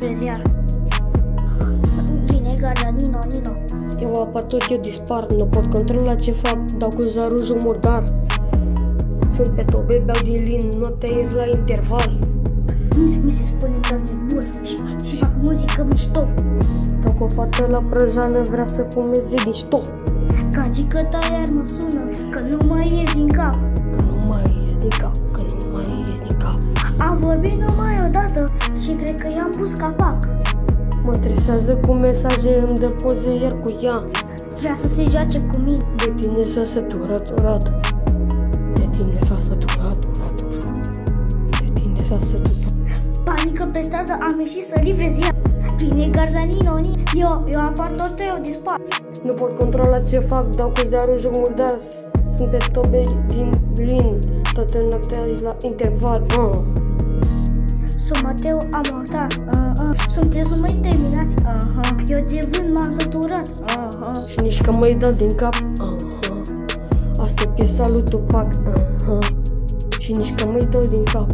livrezi iar. Vine garda, Nino. Eu apa tot, eu dispar, nu pot controla ce fac, dau cu zarujul murdar. Sunt pe tobe, beau din lin, noaptea ies la interval. Mi se spune că-s nebun și fac muzică mișto. Dau cu o fată la prăjală, vrea să fumeze din ștop. Gagică ta iar mă sună, că nu mai ies din cap. Că nu mai ies din cap. Am vorbit numai odată și cred că i-am pus capac. Mă stresează cu mesaje, îmi dă poze iar cu ea. Vrea să se joace cu mine. De tine s-a săturat. De tine s-a săturat. Panică pe stradă, am ieșit să livrez iar. Vine garda, Nino. Eu apar tot, eu dispar. Nu pot controla ce fac, dau cu zarujul murdar. Sunt pe tobe din lin, toată noaptea aici la interval. Sunt Mateo, am autat. Sunteți numai terminați. Eu de vânt m-am săturat. Și nici că mă-i dau din cap. Asta e piesa lui Tupac. Și nici că mă-i dau din cap.